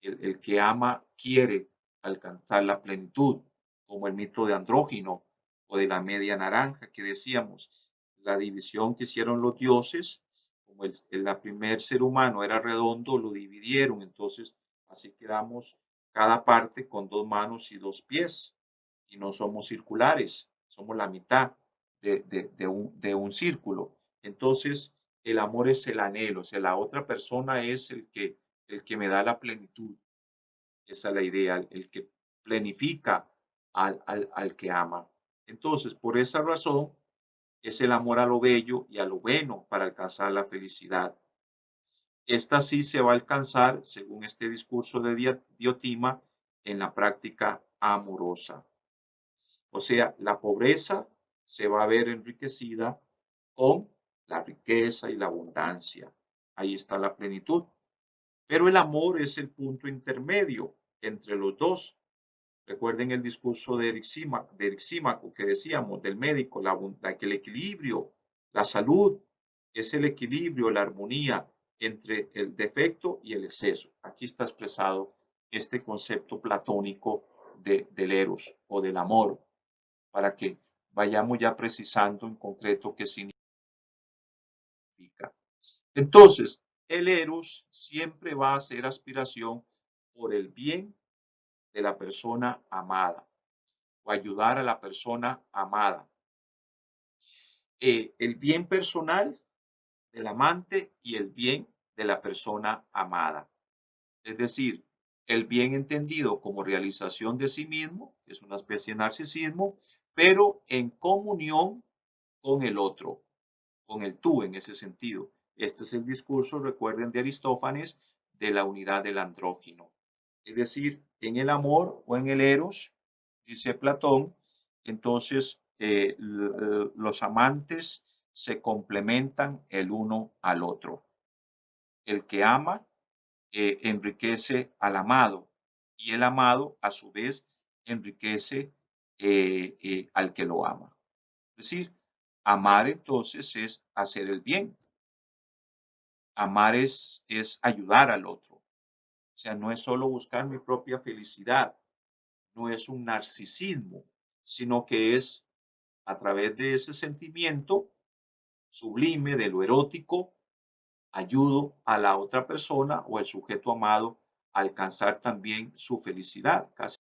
[SPEAKER 1] El que ama quiere alcanzar la plenitud, como el mito de Andrógino o de la media naranja que decíamos, la división que hicieron los dioses, como el primer ser humano era redondo, lo dividieron, entonces así quedamos cada parte con dos manos y dos pies, y no somos circulares, somos la mitad de un círculo. Entonces, el amor es el anhelo, o sea, la otra persona es el que me da la plenitud. Esa es la idea, el que planifica al que ama. Entonces, por esa razón, es el amor a lo bello y a lo bueno para alcanzar la felicidad. Esta sí se va a alcanzar, según este discurso de Diotima, en la práctica amorosa. O sea, la pobreza se va a ver enriquecida con la riqueza y la abundancia. Ahí está la plenitud. Pero el amor es el punto intermedio entre los dos. Recuerden el discurso de Erixímaco que decíamos, del médico, que el equilibrio, la salud, es el equilibrio, la armonía entre el defecto y el exceso. Aquí está expresado este concepto platónico del eros o del amor, para que vayamos ya precisando en concreto qué significa. Entonces, el eros siempre va a ser aspiración por el bien de la persona amada o ayudar a la persona amada. El bien personal del amante y el bien de la persona amada. Es decir, el bien entendido como realización de sí mismo, que es una especie de narcisismo, pero en comunión con el otro, con el tú en ese sentido. Este es el discurso, recuerden, de Aristófanes, de la unidad del andrógino. Es decir, en el amor o en el eros, dice Platón, entonces los amantes se complementan el uno al otro. El que ama enriquece al amado y el amado a su vez enriquece al que lo ama. Es decir, amar entonces es hacer el bien. Amar es ayudar al otro. O sea, no es solo buscar mi propia felicidad, no es un narcisismo, sino que es a través de ese sentimiento sublime de lo erótico, ayudo a la otra persona o al sujeto amado a alcanzar también su felicidad, casi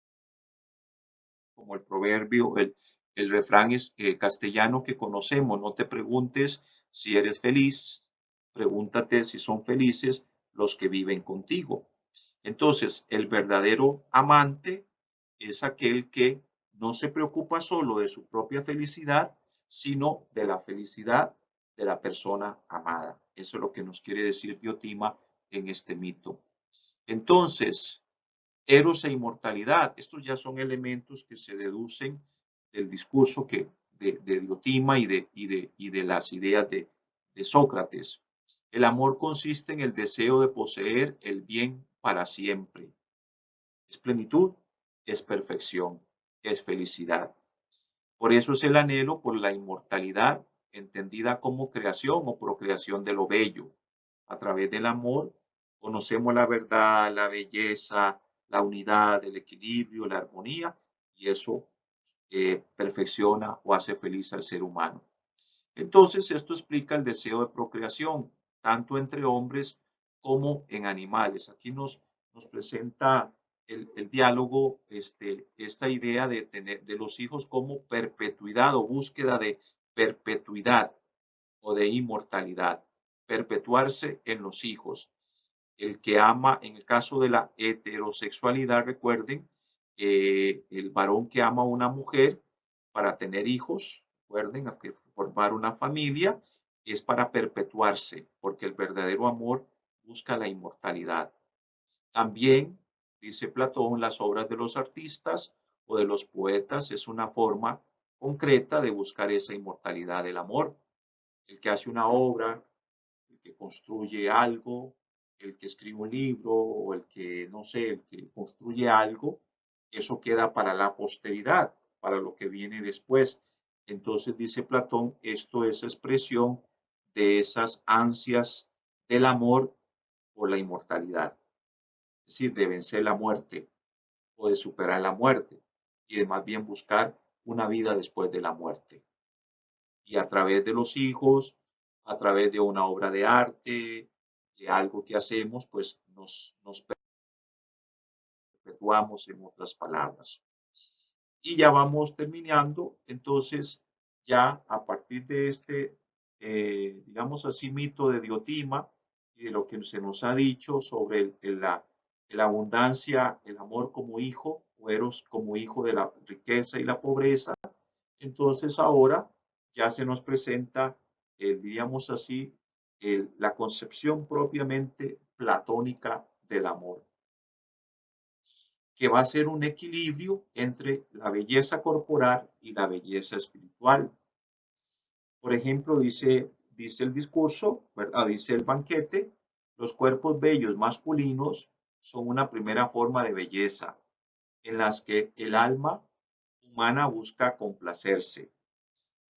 [SPEAKER 1] como el proverbio, el refrán es, castellano que conocemos, no te preguntes si eres feliz, pregúntate si son felices los que viven contigo. Entonces, el verdadero amante es aquel que no se preocupa solo de su propia felicidad, sino de la felicidad de la persona amada. Eso es lo que nos quiere decir Diotima en este mito. Entonces, Eros e inmortalidad, estos ya son elementos que se deducen del discurso de Diotima y de las ideas de Sócrates. El amor consiste en el deseo de poseer el bien para siempre. Es plenitud, es perfección, es felicidad. Por eso es el anhelo por la inmortalidad, entendida como creación o procreación de lo bello. A través del amor conocemos la verdad, la belleza, la unidad, el equilibrio, la armonía, y eso perfecciona o hace feliz al ser humano. Entonces, esto explica el deseo de procreación, tanto entre hombres como en animales. Aquí nos presenta el diálogo, esta idea de tener de los hijos como perpetuidad o búsqueda de perpetuidad o de inmortalidad, perpetuarse en los hijos. El que ama, en el caso de la heterosexualidad, recuerden, el varón que ama a una mujer para tener hijos, recuerden, formar una familia, es para perpetuarse, porque el verdadero amor busca la inmortalidad. También, dice Platón, las obras de los artistas o de los poetas es una forma concreta de buscar esa inmortalidad del amor. El que hace una obra, el que construye algo, el que escribe un libro o el que, no sé, el que construye algo, eso queda para la posteridad, para lo que viene después. Entonces, dice Platón, esto es expresión de esas ansias del amor por la inmortalidad, es decir, de vencer la muerte o de superar la muerte y de más bien buscar una vida después de la muerte. Y a través de los hijos, a través de una obra de arte, de algo que hacemos, pues nos perpetuamos en otras palabras. Y ya vamos terminando, entonces ya a partir de este, digamos así, mito de Diotima y de lo que se nos ha dicho sobre la abundancia, el amor como hijo, o Eros como hijo de la riqueza y la pobreza, entonces ahora ya se nos presenta, diríamos así, la concepción propiamente platónica del amor, que va a ser un equilibrio entre la belleza corporal y la belleza espiritual. Por ejemplo, dice el discurso, ¿verdad? Dice el banquete, los cuerpos bellos masculinos son una primera forma de belleza en las que el alma humana busca complacerse.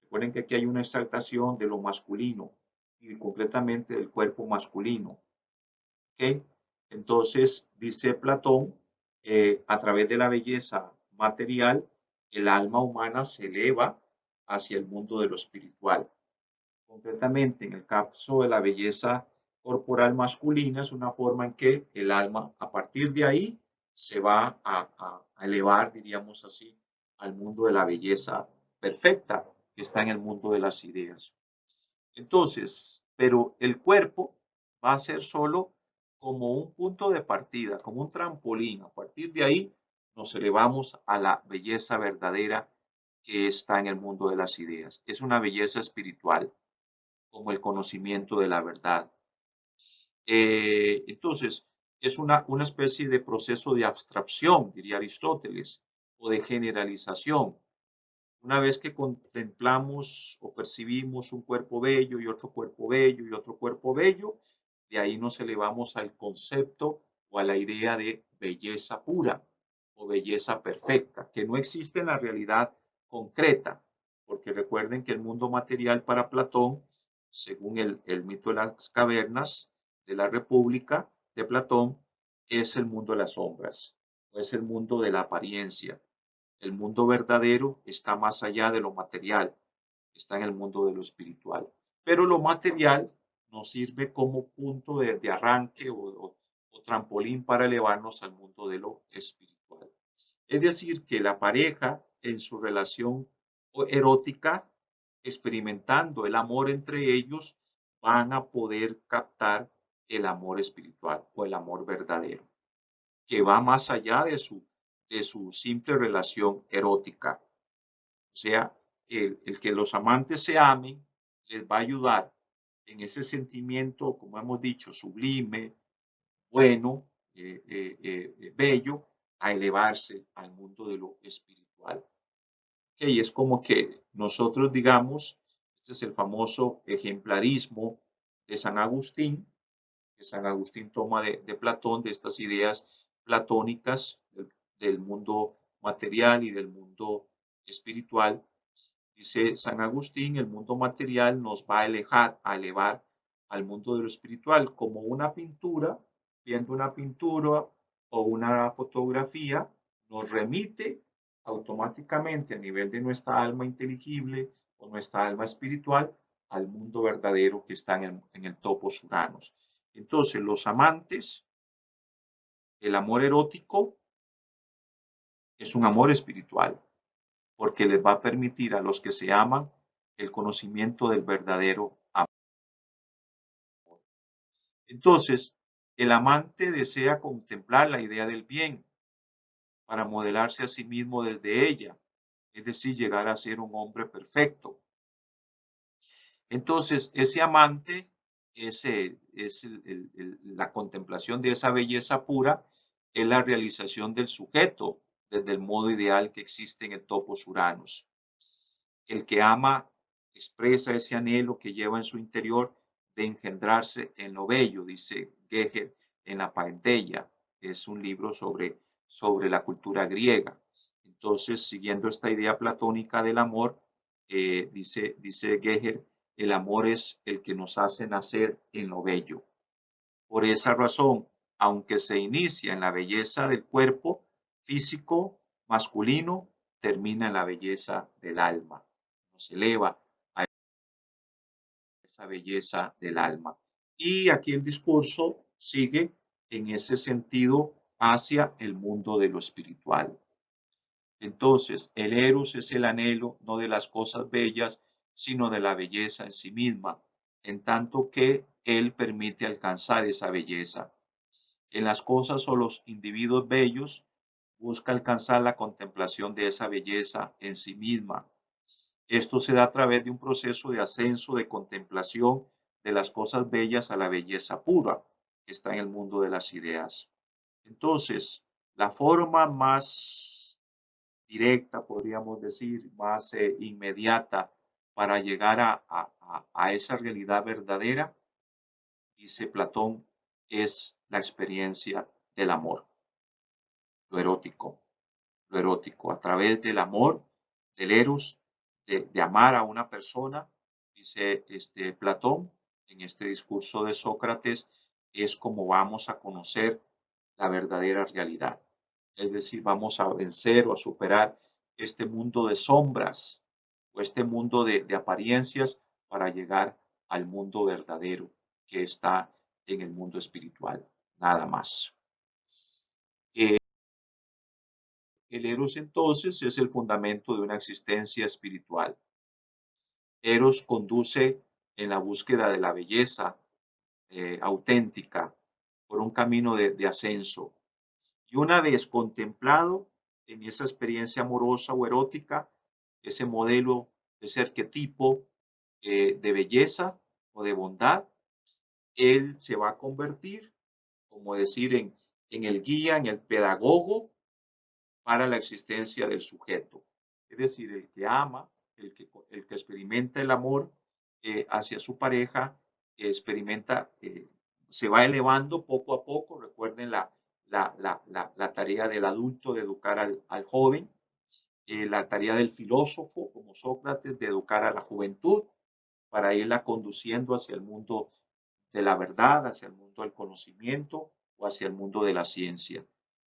[SPEAKER 1] Recuerden que aquí hay una exaltación de lo masculino y concretamente del cuerpo masculino. ¿Okay? Entonces, dice Platón, a través de la belleza material, el alma humana se eleva hacia el mundo de lo espiritual. Concretamente, en el caso de la belleza corporal masculina, es una forma en que el alma, a partir de ahí, se va a elevar, diríamos así, al mundo de la belleza perfecta, que está en el mundo de las ideas. Entonces, pero el cuerpo va a ser solo como un punto de partida, como un trampolín. A partir de ahí nos elevamos a la belleza verdadera que está en el mundo de las ideas. Es una belleza espiritual, como el conocimiento de la verdad. Entonces, es una especie de proceso de abstracción, diría Aristóteles, o de generalización. Una vez que contemplamos o percibimos un cuerpo bello y otro cuerpo bello y otro cuerpo bello, de ahí nos elevamos al concepto o a la idea de belleza pura o belleza perfecta, que no existe en la realidad concreta, porque recuerden que el mundo material para Platón, según el mito de las cavernas de la República de Platón, es el mundo de las sombras, es el mundo de la apariencia. El mundo verdadero está más allá de lo material, está en el mundo de lo espiritual. Pero lo material nos sirve como punto de arranque o trampolín para elevarnos al mundo de lo espiritual. Es decir, que la pareja en su relación erótica, experimentando el amor entre ellos, van a poder captar el amor espiritual o el amor verdadero, que va más allá de su simple relación erótica. O sea, el que los amantes se amen les va a ayudar en ese sentimiento, como hemos dicho, sublime, bueno, bello, a elevarse al mundo de lo espiritual. Okay, es como que nosotros digamos, este es el famoso ejemplarismo de San Agustín, que San Agustín toma de Platón, de estas ideas platónicas del mundo material y del mundo espiritual. Dice San Agustín, el mundo material nos va a elevar al mundo de lo espiritual, como una pintura, viendo una pintura o una fotografía, nos remite automáticamente a nivel de nuestra alma inteligible o nuestra alma espiritual al mundo verdadero que está en el topos Uranos. Entonces, los amantes, el amor erótico es un amor espiritual, porque les va a permitir a los que se aman el conocimiento del verdadero amor. Entonces, el amante desea contemplar la idea del bien para modelarse a sí mismo desde ella, es decir, llegar a ser un hombre perfecto. Entonces, ese amante es la contemplación de esa belleza pura, es la realización del sujeto desde el modo ideal que existe en el topos Uranus. El que ama expresa ese anhelo que lleva en su interior de engendrarse en lo bello, dice Goethe en La Paideia. Es un libro sobre la cultura griega. Entonces, siguiendo esta idea platónica del amor, dice Goethe, el amor es el que nos hace nacer en lo bello. Por esa razón, aunque se inicia en la belleza del cuerpo físico masculino, termina en la belleza del alma. Nos eleva a esa belleza del alma. Y aquí el discurso sigue en ese sentido hacia el mundo de lo espiritual. Entonces, el eros es el anhelo no de las cosas bellas, sino de la belleza en sí misma, en tanto que él permite alcanzar esa belleza. En las cosas o los individuos bellos, busca alcanzar la contemplación de esa belleza en sí misma. Esto se da a través de un proceso de ascenso de contemplación de las cosas bellas a la belleza pura, que está en el mundo de las ideas. Entonces, la forma más directa, podríamos decir, más inmediata para llegar a esa realidad verdadera, dice Platón, es la experiencia del amor, lo erótico, lo erótico, a través del amor, del eros, de amar a una persona, dice Platón en este discurso de Sócrates, es como vamos a conocer la verdadera realidad. Es decir, vamos a vencer o a superar este mundo de sombras o este mundo de apariencias para llegar al mundo verdadero que está en el mundo espiritual, nada más. El eros entonces es el fundamento de una existencia espiritual. Eros conduce en la búsqueda de la belleza auténtica por un camino de ascenso. Y una vez contemplado en esa experiencia amorosa o erótica, ese modelo, ese arquetipo de belleza o de bondad, él se va a convertir, como decir, en el guía, en el pedagogo para la existencia del sujeto. Es decir, el que ama, el que experimenta el amor hacia su pareja, experimenta, se va elevando poco a poco. Recuerden la tarea del adulto de educar al joven, la tarea del filósofo como Sócrates de educar a la juventud para irla conduciendo hacia el mundo de la verdad, hacia el mundo del conocimiento o hacia el mundo de la ciencia.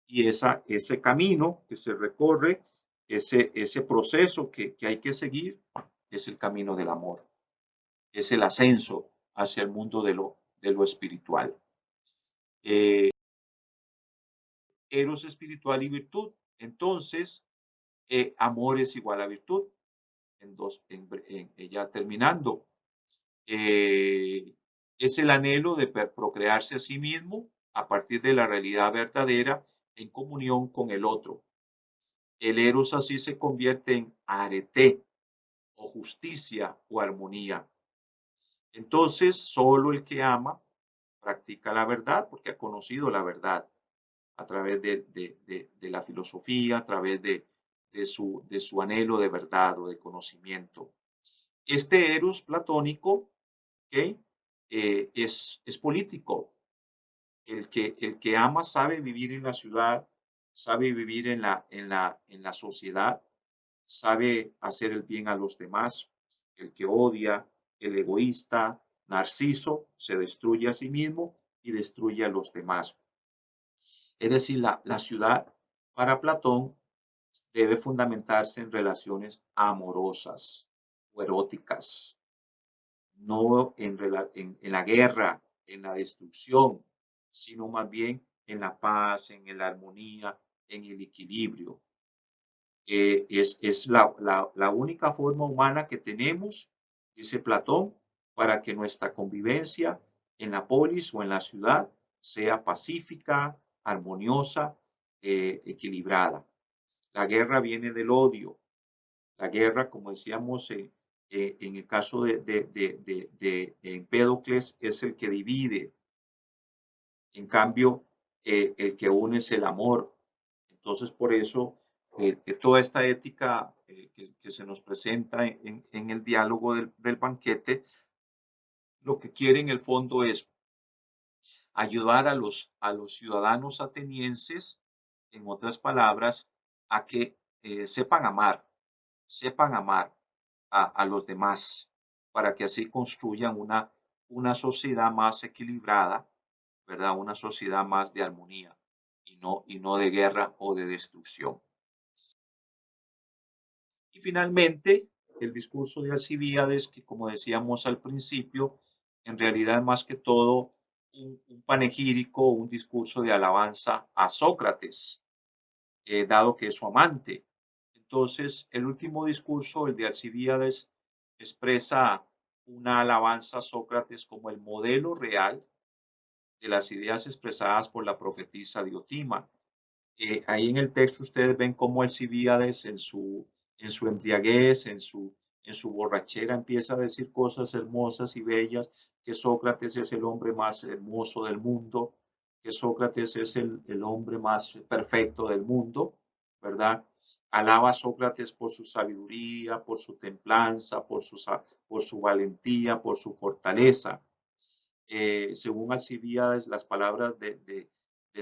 [SPEAKER 1] Y ese camino que se recorre, ese proceso que hay que seguir, es el camino del amor, es el ascenso hacia el mundo de lo espiritual. Eros espiritual y virtud. Entonces, amor es igual a virtud. Ya terminando, es el anhelo de procrearse a sí mismo a partir de la realidad verdadera en comunión con el otro. El eros así se convierte en arete o justicia o armonía. Entonces, solo el que ama practica la verdad porque ha conocido la verdad a través de la filosofía, a través de su anhelo de verdad o de conocimiento. Este eros platónico, ¿okay? Es político. El que ama sabe vivir en la ciudad, sabe vivir en la sociedad, sabe hacer el bien a los demás. El que odia, el egoísta, narciso, se destruye a sí mismo y destruye a los demás. Es decir, la ciudad para Platón debe fundamentarse en relaciones amorosas o eróticas, no en la guerra, en la destrucción, sino más bien en la paz, en la armonía, en el equilibrio. Es la única forma humana que tenemos, dice Platón, para que nuestra convivencia en la polis o en la ciudad sea pacífica, armoniosa, equilibrada. La guerra viene del odio. La guerra, como decíamos, en el caso de Empédocles, es el que divide. En cambio, el que une es el amor. Entonces, por eso, toda esta ética que se nos presenta en el diálogo del banquete, lo que quiere en el fondo es ayudar a los ciudadanos atenienses, en otras palabras, a que sepan amar a los demás, para que así construyan una sociedad más equilibrada, ¿verdad? Una sociedad más de armonía y no de guerra o de destrucción. Y finalmente, el discurso de Alcibíades, que como decíamos al principio, en realidad más que todo un panegírico, un discurso de alabanza a Sócrates, dado que es su amante. Entonces, el último discurso, el de Alcibíades, expresa una alabanza a Sócrates como el modelo real de las ideas expresadas por la profetisa Diotima. Ahí en el texto ustedes ven cómo Alcibíades en su embriaguez, en su borrachera empieza a decir cosas hermosas y bellas, que Sócrates es el hombre más hermoso del mundo, que Sócrates es el hombre más perfecto del mundo, ¿verdad? Alaba a Sócrates por su sabiduría, por su templanza, por su valentía, por su fortaleza. Según Alcibíades, las palabras de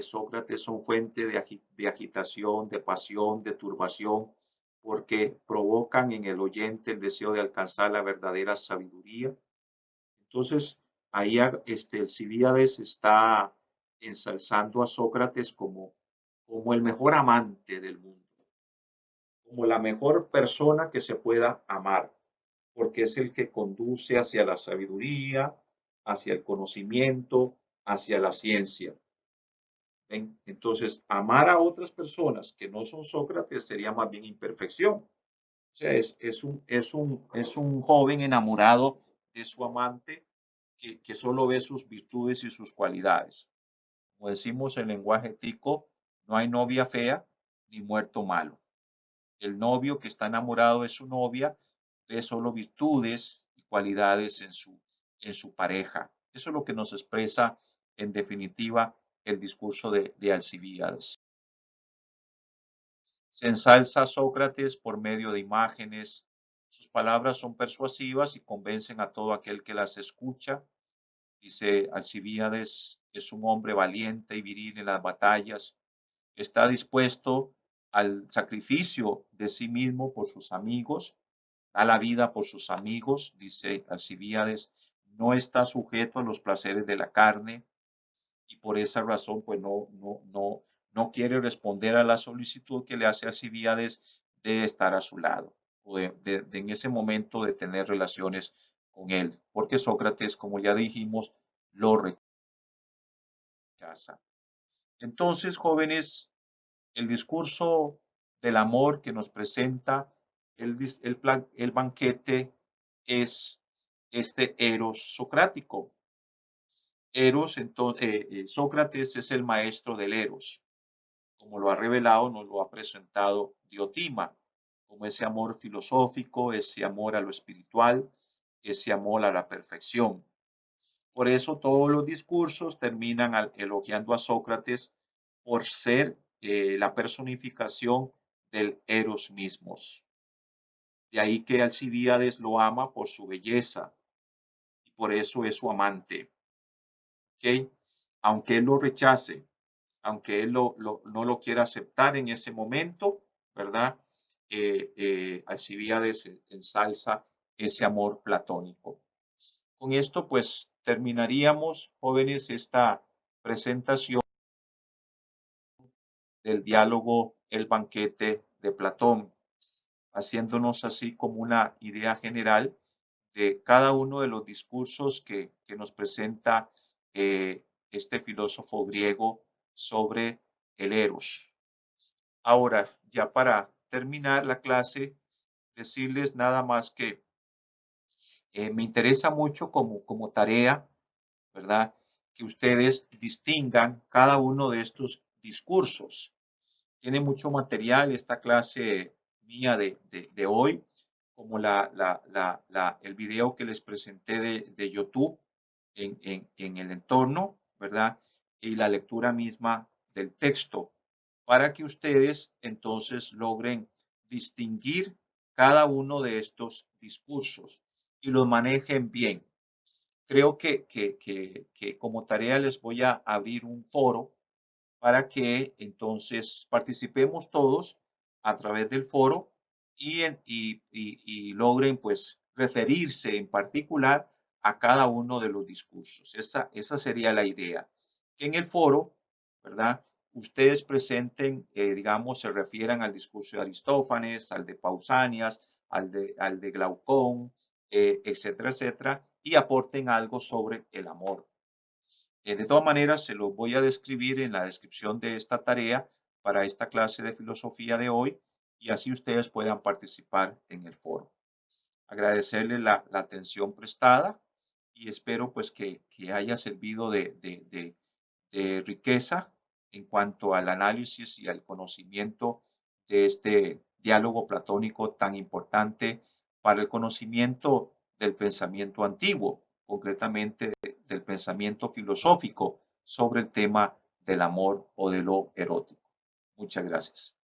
[SPEAKER 1] Sócrates son fuente de agitación, de pasión, de turbación, porque provocan en el oyente el deseo de alcanzar la verdadera sabiduría. Entonces, ahí Alcibíades está ensalzando a Sócrates como el mejor amante del mundo, como la mejor persona que se pueda amar, porque es el que conduce hacia la sabiduría, hacia el conocimiento, hacia la ciencia. ¿Ven? Entonces, amar a otras personas que no son Sócrates sería más bien imperfección. O sea, es un joven enamorado de su amante que solo ve sus virtudes y sus cualidades. Como decimos en lenguaje tico, no hay novia fea ni muerto malo. El novio que está enamorado de su novia ve solo virtudes y cualidades en su pareja. Eso es lo que nos expresa, en definitiva, el discurso de Alcibíades. Se ensalza a Sócrates por medio de imágenes. Sus palabras son persuasivas y convencen a todo aquel que las escucha. Dice Alcibíades, es un hombre valiente y viril en las batallas. Está dispuesto al sacrificio de sí mismo por sus amigos. Da la vida por sus amigos, dice Alcibíades. No está sujeto a los placeres de la carne y por esa razón pues no quiere responder a la solicitud que le hace Alcibíades de estar a su lado o de en ese momento de tener relaciones con él, porque Sócrates, como ya dijimos, lo rechaza. Entonces, jóvenes, el discurso del amor que nos presenta el banquete es este eros socrático. Sócrates es el maestro del eros, como lo ha revelado, nos lo ha presentado Diotima, como ese amor filosófico, ese amor a lo espiritual, ese amor a la perfección. Por eso todos los discursos terminan elogiando a Sócrates por ser la personificación del eros mismos. De ahí que Alcibíades lo ama por su belleza y por eso es su amante. ¿Okay? Aunque él lo rechace, aunque él no lo quiera aceptar en ese momento, ¿verdad? Alcibíades ensalza ese amor platónico. Con esto, pues, terminaríamos, jóvenes, esta presentación del diálogo El banquete de Platón, haciéndonos así como una idea general de cada uno de los discursos que nos presenta este filósofo griego sobre el eros. Ahora, ya para terminar la clase, decirles nada más que me interesa mucho como tarea, ¿verdad? Que ustedes distingan cada uno de estos discursos. Tiene mucho material esta clase mía de hoy, como el video que les presenté de YouTube en el entorno, ¿verdad? Y la lectura misma del texto, para que ustedes entonces logren distinguir cada uno de estos discursos y los manejen bien. Creo que como tarea les voy a abrir un foro para que entonces participemos todos a través del foro y logren pues referirse en particular a cada uno de los discursos. Esa sería la idea. Que en el foro, ¿verdad? Ustedes presenten, digamos, se refieran al discurso de Aristófanes, al de Pausanias, al de Glaucón, etcétera, etcétera, y aporten algo sobre el amor. De todas maneras, se los voy a describir en la descripción de esta tarea para esta clase de filosofía de hoy y así ustedes puedan participar en el foro. Agradecerles la atención prestada y espero pues que haya servido de riqueza en cuanto al análisis y al conocimiento de este diálogo platónico tan importante para el conocimiento del pensamiento antiguo, concretamente del pensamiento filosófico sobre el tema del amor o de lo erótico. Muchas gracias.